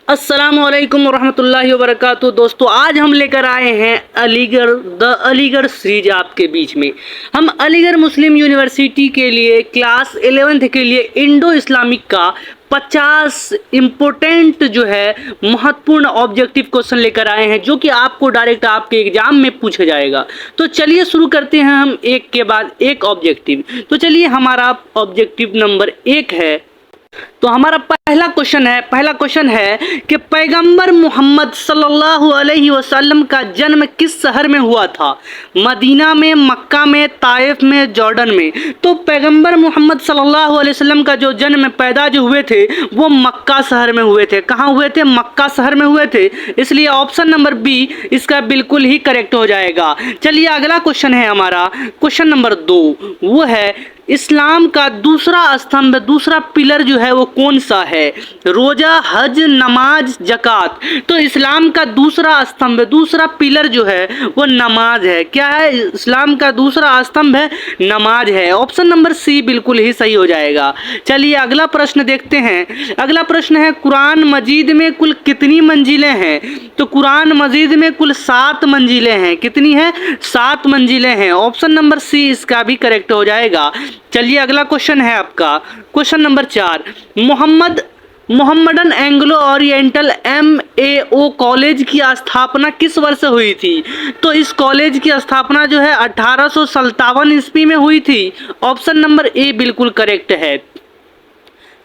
अस्सलामुअलैकुम वरहमतुल्लाहि वबरकातुहू। दोस्तों, आज हम लेकर आए हैं अलीगढ़ सीरीज आपके बीच में। हम अलीगढ़ मुस्लिम यूनिवर्सिटी के लिए क्लास 11th के लिए इंडो इस्लामिक का 50 इम्पोर्टेंट जो है महत्वपूर्ण ऑब्जेक्टिव क्वेश्चन लेकर आए हैं, जो कि आपको डायरेक्ट आपके एग्जाम में पूछा जाएगा। तो चलिए शुरू करते हैं हम एक के बाद एक ऑब्जेक्टिव। तो चलिए, हमारा ऑब्जेक्टिव नंबर 1 है। तो हमारा पहला क्वेश्चन है कि पैगंबर मोहम्मद सल्लल्लाहु अलैहि वसल्लम का जन्म किस शहर में हुआ था? मदीना में, मक्का में, ताइफ में, जॉर्डन में। तो पैगंबर मोहम्मद सल्लल्लाहु अलैहि वसल्लम का जो जन्म पैदा जो हुए थे वो मक्का शहर में हुए थे। कहाँ हुए थे? मक्का शहर में हुए थे। इसलिए ऑप्शन नंबर बी इसका बिल्कुल ही करेक्ट हो जाएगा। चलिए, अगला क्वेश्चन है हमारा क्वेश्चन नंबर 2। वो है इस्लाम का दूसरा स्तंभ, दूसरा पिलर जो है वो कौन सा है? रोजा, हज, नमाज, ज़कात। तो इस्लाम का दूसरा स्तंभ, दूसरा पिलर जो है वो नमाज है। क्या है? इस्लाम का दूसरा स्तंभ है, नमाज है। ऑप्शन नंबर सी बिल्कुल ही सही हो जाएगा। चलिए, अगला प्रश्न देखते हैं। अगला प्रश्न है कुरान मजीद में कुल कितनी मंजिलें हैं? तो कुरान मजीद में कुल 7 मंजिलें हैं। कितनी है? 7 मंजिलें हैं। ऑप्शन नंबर सी इसका भी करेक्ट हो जाएगा। चलिए, अगला क्वेश्चन है आपका question number 4। Mohammedan Anglo oriental MAO college की स्थापना किस वर्ष हुई थी? तो इस कॉलेज की स्थापना जो है 1857 ईस्वी में हुई थी। ऑप्शन नंबर ए बिल्कुल करेक्ट है।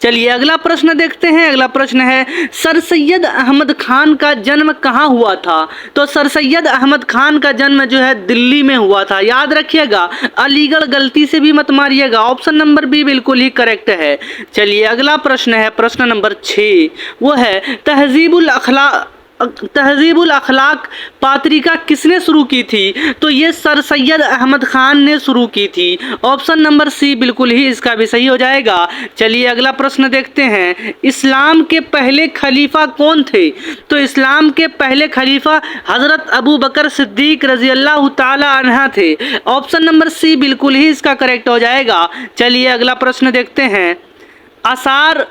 चलिए, अगला प्रश्न देखते हैं। अगला प्रश्न है सर सैयद अहमद खान का जन्म कहाँ हुआ था? तो सर सैयद अहमद खान का जन्म जो है दिल्ली में हुआ था। याद रखिएगा, अलीगढ़ गलती से भी मत मारिएगा। ऑप्शन नंबर बी बिल्कुल ही करेक्ट है। चलिए, अगला प्रश्न है प्रश्न नंबर 6। वो है तहजीबुल अखलाक पत्रिका किसने शुरू की थी? तो ये सर सैयद अहमद खान ने शुरू की थी। ऑप्शन नंबर सी बिल्कुल ही इसका भी सही हो जाएगा। चलिए, अगला प्रश्न देखते हैं। इस्लाम के पहले खलीफा कौन थे? तो इस्लाम के पहले खलीफा हजरत अबू बकर सिद्दीक रजी अल्लाह ताला अन्हा थे। ऑप्शन नंबर सी बिल्कुल ही इसका करेक्ट हो जाएगा। चलिए, अगला प्रश्न देखते हैं। आसार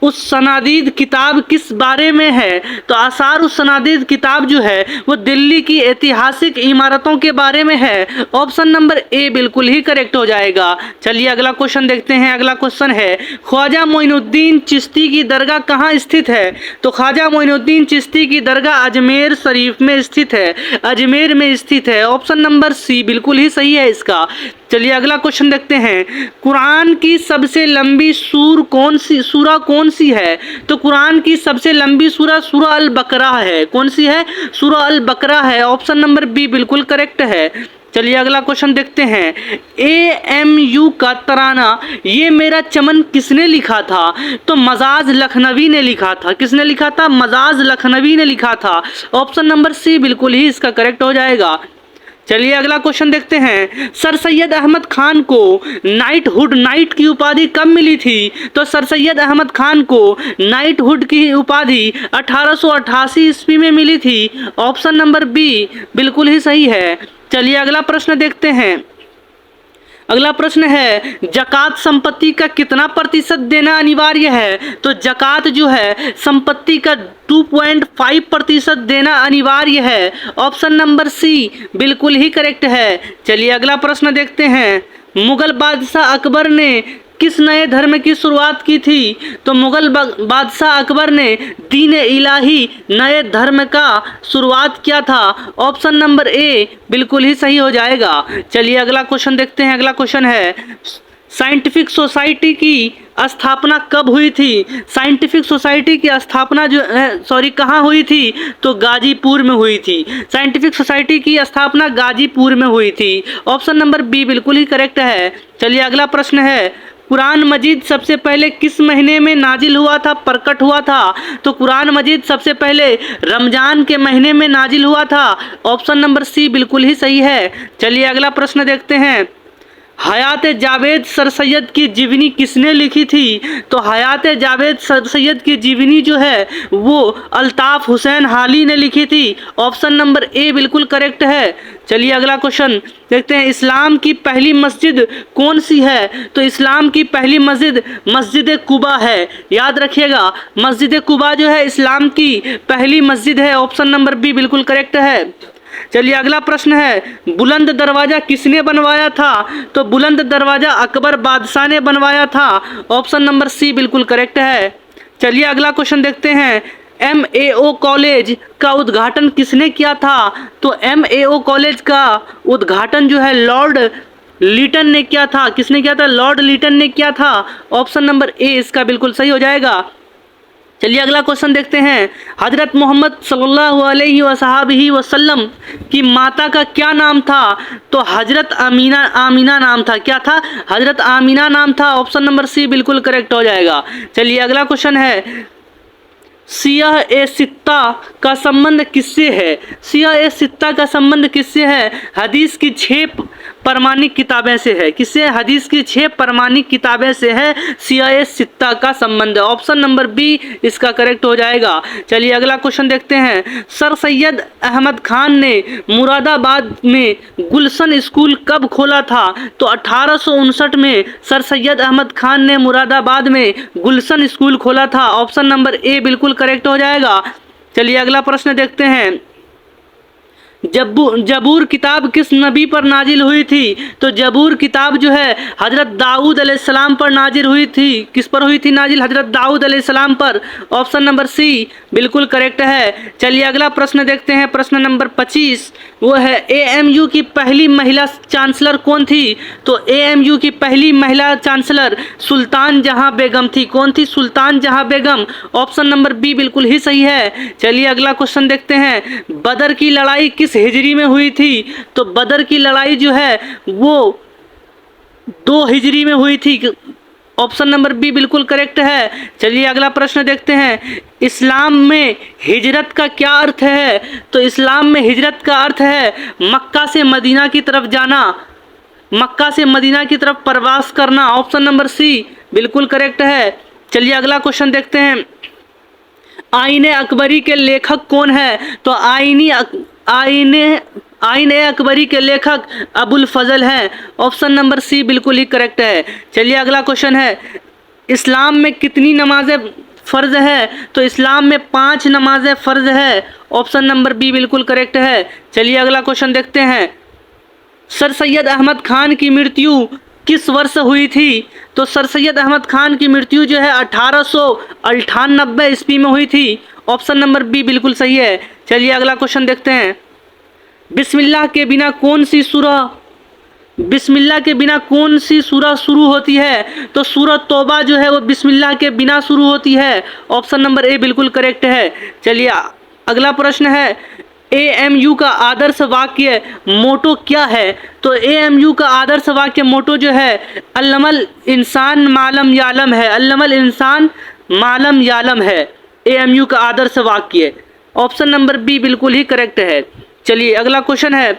उस सनादीद किताब किस बारे में है? तो आसार उस सनादीद किताब जो है वो दिल्ली की ऐतिहासिक इमारतों के बारे में है। ऑप्शन नंबर ए बिल्कुल ही करेक्ट हो जाएगा। चलिए, अगला क्वेश्चन देखते हैं। अगला क्वेश्चन है ख्वाजा मोइनुद्दीन चिश्ती की दरगाह कहाँ स्थित है? तो ख्वाजा मोइनुद्दीन चिश्ती की दरगाह अजमेर शरीफ में स्थित है। अजमेर में स्थित है। ऑप्शन नंबर सी बिल्कुल ही सही है इसका। चलिए, अगला क्वेश्चन देखते हैं। कुरान की सबसे लंबी सूरा कौन सी है? तो कुरान की सबसे लंबी सूरा अल बकरा है। कौन सी है? सूरा अल बकरा है। ऑप्शन नंबर बी बिल्कुल करेक्ट है। चलिए, अगला क्वेश्चन देखते हैं। AMU का तराना ये मेरा चमन किसने लिखा था? तो मजाज लखनवी ने लिखा था। किसने लिखा था? मजाज लखनवी ने लिखा था। ऑप्शन नंबर सी बिल्कुल ही इसका करेक्ट हो जाएगा। चलिए, अगला क्वेश्चन देखते हैं। सर सैयद अहमद खान को नाइट की उपाधि कब मिली थी? तो सर सैयद अहमद खान को नाइटहुड की उपाधि 1888 ईस्वी में मिली थी। ऑप्शन नंबर बी बिल्कुल ही सही है। चलिए, अगला प्रश्न देखते हैं। अगला प्रश्न है ज़कात संपत्ति का कितना प्रतिशत देना अनिवार्य है? तो ज़कात जो है संपत्ति का 2.5% देना अनिवार्य है। ऑप्शन नंबर सी बिल्कुल ही करेक्ट है। चलिए, अगला प्रश्न देखते हैं। मुगल बादशाह अकबर ने किस नए धर्म की शुरुआत की थी? तो मुगल बादशाह अकबर ने दीन इलाही नए धर्म का शुरुआत किया था। ऑप्शन नंबर ए बिल्कुल ही सही हो जाएगा। चलिए, अगला क्वेश्चन देखते हैं। अगला क्वेश्चन है साइंटिफिक सोसाइटी की स्थापना कब हुई थी? साइंटिफिक सोसाइटी की स्थापना कहाँ हुई थी? तो गाजीपुर में हुई थी। साइंटिफिक सोसाइटी की स्थापना गाजीपुर में हुई थी। ऑप्शन नंबर बी बिल्कुल ही करेक्ट है। चलिए, अगला प्रश्न है कुरान मजीद सबसे पहले किस महीने में नाजिल हुआ था, प्रकट हुआ था? तो कुरान मजीद सबसे पहले रमजान के महीने में नाजिल हुआ था। ऑप्शन नंबर सी बिल्कुल ही सही है। चलिए, अगला प्रश्न देखते हैं। हयात जावेद सर सैयद की जीवनी किसने लिखी थी? तो हयात जावेद सर सैयद की जीवनी जो है वो अल्ताफ हुसैन हाली ने लिखी थी। ऑप्शन नंबर ए बिल्कुल करेक्ट है। चलिए अगला क्वेश्चन देखते हैं, इस्लाम की पहली मस्जिद कौन सी है? तो इस्लाम की पहली मस्जिद मस्जिद कुबा है। याद रखिएगा, मस्जिद कुबा जो है इस्लाम की पहली मस्जिद है। ऑप्शन नंबर बी बिल्कुल करेक्ट है। चलिए अगला प्रश्न है, बुलंद दरवाजा किसने बनवाया था? तो बुलंद दरवाजा अकबर बादशाह ने बनवाया था। ऑप्शन नंबर सी बिल्कुल करेक्ट है। चलिए अगला क्वेश्चन देखते हैं, MAO कॉलेज का उद्घाटन किसने किया था? तो MAO कॉलेज का उद्घाटन जो है लॉर्ड लीटन ने किया था। किसने किया था? लॉर्ड लीटन ने किया था। ऑप्शन नंबर ए इसका बिल्कुल सही हो जाएगा। चलिए अगला क्वेश्चन देखते हैं, हजरत मोहम्मद सल्लल्लाहु अलैहि वसल्लम की माता का क्या नाम था? तो हजरत आमीना नाम था। क्या था? हजरत आमीना नाम था। ऑप्शन नंबर सी बिल्कुल करेक्ट हो जाएगा। चलिए अगला क्वेश्चन है, सियाह ए सित्ता का संबंध किससे है? सियाह ए सित्ता का संबंध किससे है? हदीस की 6 प्रमाणिक किताबें से है। किससे? हदीस की 6 प्रमाणिक किताबें से है सियाह ए सित्ता का संबंध। ऑप्शन नंबर बी इसका करेक्ट हो जाएगा। चलिए अगला क्वेश्चन देखते हैं, सर सैयद अहमद खान ने मुरादाबाद में गुलशन स्कूल कब खोला था? तो 1859 में सर सैयद अहमद खान ने मुरादाबाद में गुलशन स्कूल खोला था। ऑप्शन नंबर ए बिल्कुल करेक्ट हो जाएगा। चलिए अगला प्रश्न देखते हैं, जबूर किताब किस नबी पर नाजिल हुई थी? तो जबूर किताब जो है हजरत दाऊद अलैहिस्सलाम पर नाजिल हुई थी। किस पर हुई थी नाजिल? हजरत दाऊद अलैहिस्सलाम पर। ऑप्शन नंबर सी बिल्कुल करेक्ट है। चलिए अगला प्रश्न देखते हैं, प्रश्न नंबर 25, वो है AMU की पहली महिला चांसलर कौन थी? तो AMU की पहली महिला चांसलर सुल्तान जहां बेगम थी। कौन थी? सुल्तान जहां बेगम। ऑप्शन नंबर बी बिल्कुल ही सही है। चलिए अगला क्वेश्चन देखते हैं, बदर की लड़ाई किस हिजरी में हुई थी? तो बदर की लड़ाई जो है वो 2 हिजरी में हुई थी। ऑप्शन नंबर बी बिल्कुल करेक्ट है। चलिए अगला प्रश्न देखते हैं, इस्लाम में हिजरत का क्या अर्थ है? तो इस्लाम में हिजरत का अर्थ है मक्का से मदीना की तरफ जाना, मक्का से मदीना की तरफ प्रवास करना। ऑप्शन नंबर सी बिल्कुल करेक्ट है। चलिए अगला क्वेश्चन देखते हैं, आईने अकबरी के लेखक कौन है? तो आईने अकबरी के लेखक अबुल फजल हैं। ऑप्शन नंबर सी बिल्कुल ही करेक्ट है। चलिए अगला क्वेश्चन है, इस्लाम में कितनी नमाजें फ़र्ज है? तो इस्लाम में 5 नमाजें फ़र्ज है। ऑप्शन नंबर बी बिल्कुल करेक्ट है। चलिए अगला क्वेश्चन देखते हैं, सर सैयद अहमद खान की मृत्यु किस वर्ष हुई थी? तो सर सैयद अहमद खान की मृत्यु जो है 1898 ईस्वी में हुई थी। ऑप्शन नंबर बी बिल्कुल सही है। चलिए अगला क्वेश्चन देखते हैं, बिस्मिल्लाह के बिना कौन सी सूरह शुरू होती है? तो सूरह तौबा जो है वो बिस्मिल्लाह के बिना शुरू होती है। ऑप्शन नंबर ए बिल्कुल करेक्ट है। चलिए अगला प्रश्न है, AMU का आदर्श वाक्य मोटो क्या है? तो AMU का आदर्श वाक्य मोटो जो है अल्लमल इंसान मालम यालम है। अल्लमल इंसान मालम यालम है AMU का आदर्श वाक्य। ऑप्शन नंबर बी बिल्कुल ही करेक्ट है। चलिए अगला क्वेश्चन है,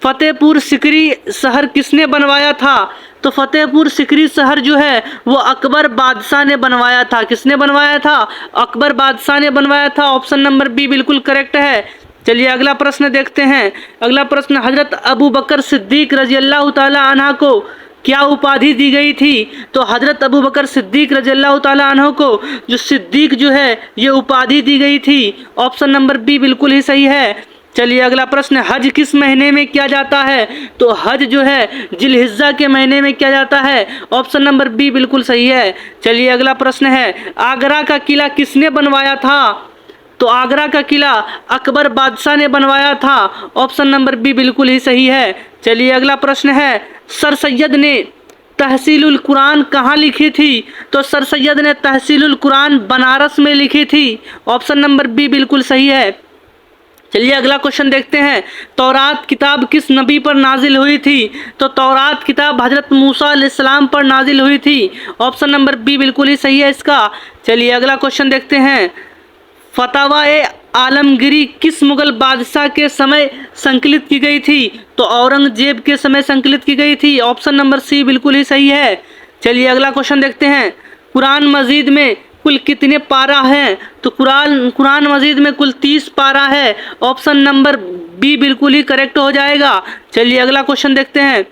फतेहपुर सिकरी शहर किसने बनवाया था? तो फतेहपुर सिकरी शहर जो है वो अकबर बादशाह ने बनवाया था। किसने बनवाया था? अकबर बादशाह ने बनवाया था। ऑप्शन नंबर बी बिल्कुल करेक्ट है। चलिए अगला प्रश्न देखते हैं, अगला प्रश्न, हजरत अबू बकर सिद्दीक रजी अल्लाह ताला अन्हा को क्या उपाधि दी गई थी? तो हजरत अबू बकर सिद्दीक रजी अल्लाह ताला अन्हा को जो सिद्दीक जो है ये उपाधि दी गई थी। ऑप्शन नंबर बी बिल्कुल ही सही है। चलिए अगला प्रश्न, हज किस महीने में किया जाता है? तो हज जो है जिलहिज्जा के महीने में किया जाता है। ऑप्शन नंबर बी बिल्कुल सही है। चलिए अगला प्रश्न है, आगरा का किला किसने बनवाया था? तो आगरा का किला अकबर बादशाह ने बनवाया था। ऑप्शन नंबर बी बिल्कुल ही सही है। चलिए अगला प्रश्न है, सर सैयद ने तहसीलुल कुरान कहाँ लिखी थी? तो सर सैयद ने तहसीलुल कुरान बनारस में लिखी थी। ऑप्शन नंबर बी बिल्कुल सही है। चलिए अगला क्वेश्चन देखते हैं, तौरात किताब किस नबी पर नाजिल हुई थी? तो तौरात किताब हजरत मूसा अलैहिस्सलाम पर नाजिल हुई थी। ऑप्शन नंबर बी बिल्कुल ही सही है इसका। चलिए अगला क्वेश्चन देखते हैं, फतवा ए आलमगीरी किस मुगल बादशाह के समय संकलित की गई थी? तो औरंगजेब के समय संकलित की गई थी। ऑप्शन नंबर सी बिल्कुल ही सही है। चलिए अगला क्वेश्चन देखते हैं। कुरान मजीद में कुल कितने पारा हैं? तो कुरान मजीद में कुल 30 पारा है। ऑप्शन नंबर बी बिल्कुल ही करेक्ट हो जाएगा। चलिए अगला क्वेश्चन देखते हैं।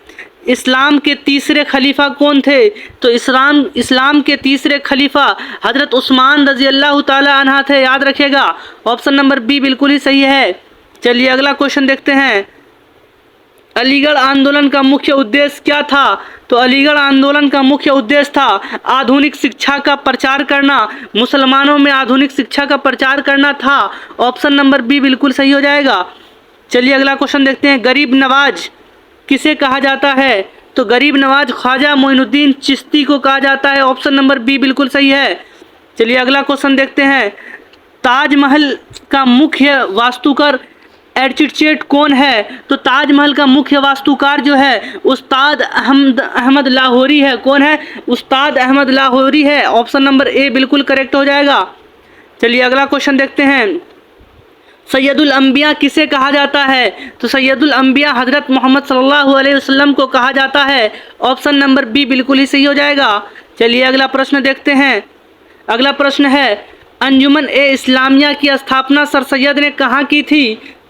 इस्लाम के तीसरे खलीफा कौन थे? तो इस्लाम के तीसरे खलीफा हजरत उस्मान रजी अल्लाह ताला अन्हा थे, याद रखिएगा। ऑप्शन नंबर बी बिल्कुल ही सही है। चलिए अगला क्वेश्चन देखते हैं। अलीगढ़ आंदोलन का मुख्य उद्देश्य क्या था? तो अलीगढ़ आंदोलन का मुख्य उद्देश्य था आधुनिक शिक्षा का प्रचार करना, मुसलमानों में आधुनिक शिक्षा का प्रचार करना था। ऑप्शन नंबर बी बिल्कुल सही हो जाएगा। चलिए अगला क्वेश्चन देखते हैं। गरीब नवाज किसे कहा जाता है? तो गरीब नवाज ख्वाजा मोइनुद्दीन चिश्ती को कहा जाता है। ऑप्शन नंबर बी बिल्कुल सही है। चलिए अगला क्वेश्चन देखते हैं। ताजमहल का मुख्य वास्तुकार आर्किटेक्ट कौन है? तो ताजमहल का मुख्य वास्तुकार जो है उस्ताद अहमद लाहौरी है। कौन है? उस्ताद अहमद लाहौरी है। ऑप्शन नंबर ए बिल्कुल करेक्ट हो जाएगा। चलिए अगला क्वेश्चन देखते हैं। सैयदुल अंबिया किसे कहा जाता है? तो सैयदुल अंबिया हजरत मोहम्मद सल्लल्लाहु अलैहि वसल्लम को कहा जाता है। ऑप्शन नंबर बी बिल्कुल ही सही हो जाएगा। चलिए अगला प्रश्न देखते हैं। अगला प्रश्न है। अंजुमन ए इस्लामिया की स्थापना सर सैयद ने कहाँ की थी?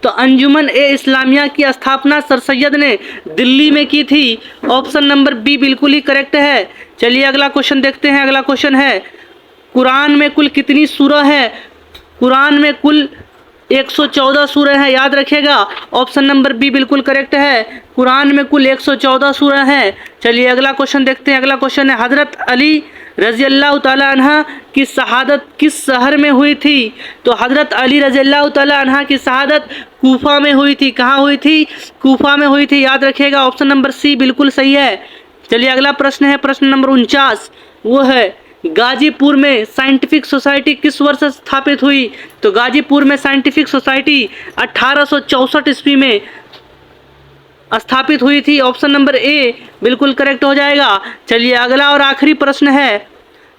तो अंजुमन ए इस्लामिया की स्थापना सर सैयद ने दिल्ली में की थी। ऑप्शन नंबर बी बिल्कुल ही करेक्ट है। चलिए अगला क्वेश्चन देखते हैं। अगला क्वेश्चन है। कुरान में कुल कितनी सूरह है? कुरान में कुल 114 सूरह हैं, याद रखिएगा। ऑप्शन नंबर बी बिल्कुल करेक्ट है। कुरान में कुल 114 सूरह हैं। चलिए अगला क्वेश्चन देखते हैं। अगला क्वेश्चन है। हजरत अली रजी अल्लाह ताला अन्हा की शहादत किस शहर में हुई थी? तो हजरत अली रजी अल्लाह ताला अन्हा की शहादत कूफा में हुई थी। कहाँ हुई थी? कूफा में हुई थी, याद रखिएगा। ऑप्शन नंबर सी बिल्कुल सही है। चलिए अगला प्रश्न है। प्रश्न नंबर 49, वो है गाजीपुर में साइंटिफिक सोसाइटी किस वर्ष स्थापित हुई? तो गाजीपुर में साइंटिफिक सोसाइटी 1864 ईस्वी में स्थापित हुई थी। ऑप्शन नंबर ए बिल्कुल करेक्ट हो जाएगा। चलिए अगला और आखिरी प्रश्न है।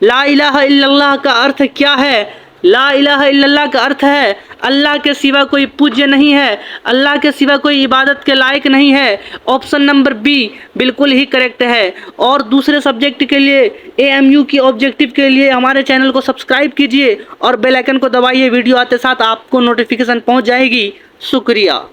ला इलाहा इल्लल्लाह का अर्थ क्या है? ला इलाहा इल्लल्लाह का अर्थ है अल्लाह के सिवा कोई पूज्य नहीं है, अल्लाह के सिवा कोई इबादत के लायक नहीं है। ऑप्शन नंबर बी बिल्कुल ही करेक्ट है। और दूसरे सब्जेक्ट के लिए AMU की ऑब्जेक्टिव के लिए हमारे चैनल को सब्सक्राइब कीजिए और बेल आइकन को दबाइए। वीडियो आते साथ आपको नोटिफिकेशन पहुंच जाएगी। शुक्रिया।